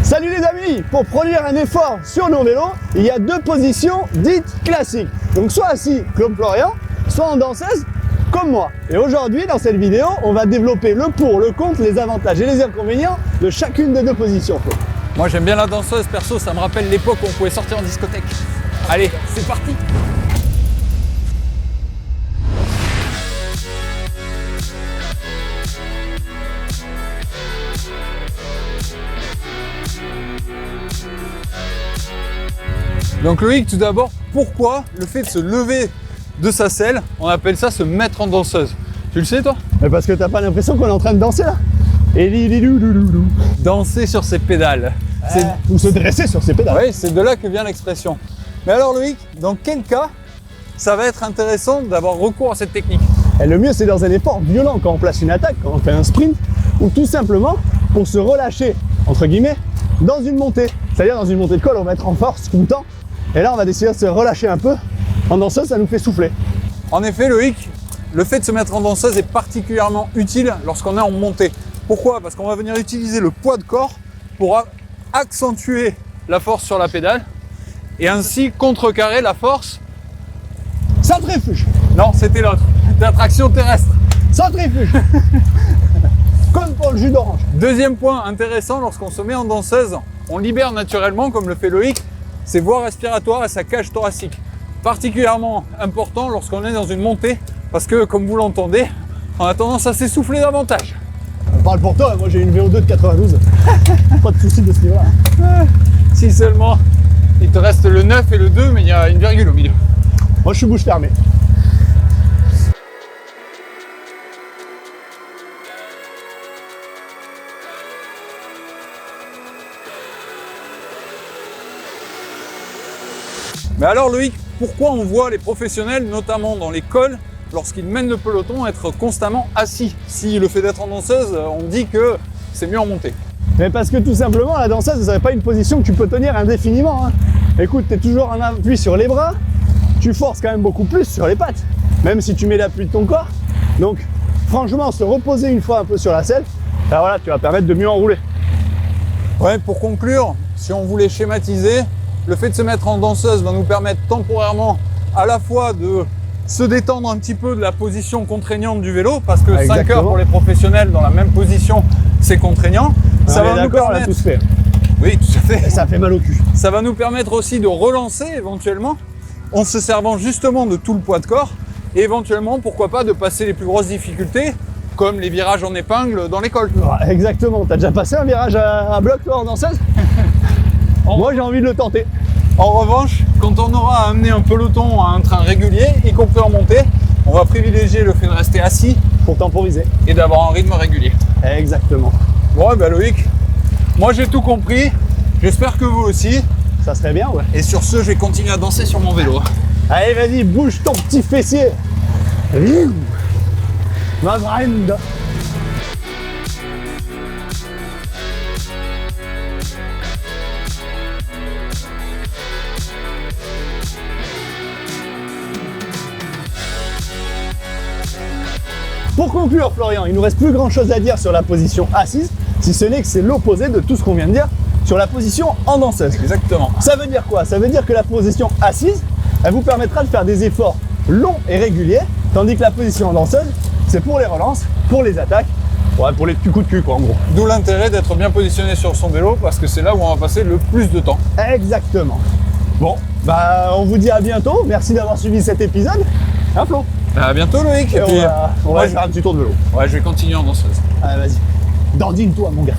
Salut les amis! Pour produire un effort sur nos vélos, il y a deux positions dites classiques. Donc soit assis comme Florian, soit en danseuse comme moi. Et aujourd'hui, dans cette vidéo, on va développer le pour, le contre, les avantages et les inconvénients de chacune des deux positions. Moi j'aime bien la danseuse, perso, ça me rappelle l'époque où on pouvait sortir en discothèque. Allez, c'est parti! Donc Loïc, tout d'abord, pourquoi le fait de se lever de sa selle, on appelle ça se mettre en danseuse? Tu le sais toi? Mais parce que t'as pas l'impression qu'on est en train de danser là? Danser sur ses pédales. Ou se dresser sur ses pédales. Oui, c'est de là que vient l'expression. Mais alors Loïc, dans quel cas ça va être intéressant d'avoir recours à cette technique? Et le mieux, c'est dans un effort violent, quand on place une attaque, quand on fait un sprint, ou tout simplement pour se relâcher, entre guillemets, dans une montée. C'est-à-dire dans une montée de col, on va être en force tout le temps. Et là, on va décider de se relâcher un peu. En danseuse, ça nous fait souffler. En effet, Loïc, le fait de se mettre en danseuse est particulièrement utile lorsqu'on est en montée. Pourquoi? Parce qu'on va venir utiliser le poids de corps pour accentuer la force sur la pédale et ainsi contrecarrer la force. Centrifuge. Non, c'était l'autre. D'attraction terrestre. Centrifuge. Comme pour le jus d'orange. Deuxième point intéressant, lorsqu'on se met en danseuse, on libère naturellement, comme le fait Loïc, ses voies respiratoires et sa cage thoracique. Particulièrement important lorsqu'on est dans une montée, parce que, comme vous l'entendez, on a tendance à s'essouffler davantage. On parle pour toi, moi j'ai une VO2 de 92. Pas de soucis de ce niveau-là. Si seulement, il te reste le 9 et le 2, mais il y a une virgule au milieu. Moi je suis bouche fermée. Mais alors Loïc, pourquoi on voit les professionnels, notamment dans les cols, lorsqu'ils mènent le peloton, être constamment assis? Si le fait d'être en danseuse, on dit que c'est mieux en montée. Mais parce que tout simplement, la danseuse, c'est pas une position que tu peux tenir indéfiniment. Hein. Écoute, tu es toujours en appui sur les bras, tu forces quand même beaucoup plus sur les pattes, même si tu mets l'appui de ton corps. Donc franchement, se reposer une fois un peu sur la selle, ben voilà, tu vas permettre de mieux enrouler. Ouais, pour conclure, si on voulait schématiser, le fait de se mettre en danseuse va nous permettre temporairement à la fois de se détendre un petit peu de la position contraignante du vélo, parce que 5 heures pour les professionnels dans la même position, c'est contraignant. Ça va nous permettre... on l'a tous fait. Oui, tout à fait. Et ça fait mal au cul. Ça va nous permettre aussi de relancer éventuellement, en se servant justement de tout le poids de corps, et éventuellement, pourquoi pas, de passer les plus grosses difficultés, comme les virages en épingle dans l'école. Exactement. T'as déjà passé un virage à bloc, toi, en danseuse? Moi, j'ai envie de le tenter. En revanche, quand on aura amené un peloton à un train régulier, y compris en montée, on va privilégier le fait de rester assis pour temporiser et d'avoir un rythme régulier. Exactement. Bon, ben Loïc, moi j'ai tout compris. J'espère que vous aussi. Ça serait bien, ouais. Et sur ce, je vais continuer à danser sur mon vélo. Allez, vas-y, bouge ton petit fessier. Ma friend. Pour conclure, Florian, il ne nous reste plus grand chose à dire sur la position assise, si ce n'est que c'est l'opposé de tout ce qu'on vient de dire sur la position en danseuse. Exactement. Ça veut dire quoi? Ça veut dire que la position assise, elle vous permettra de faire des efforts longs et réguliers, tandis que la position en danseuse, c'est pour les relances, pour les attaques, ouais, pour les petits coups de cul, quoi, en gros. D'où l'intérêt d'être bien positionné sur son vélo, parce que c'est là où on va passer le plus de temps. Exactement. Bon, bah on vous dit à bientôt. Merci d'avoir suivi cet épisode. Hein, Flo? À bientôt Loïc. Et on va faire un petit tour de vélo. Ouais, je vais continuer en danseuse. Allez, vas-y. Dandine-toi, mon gars.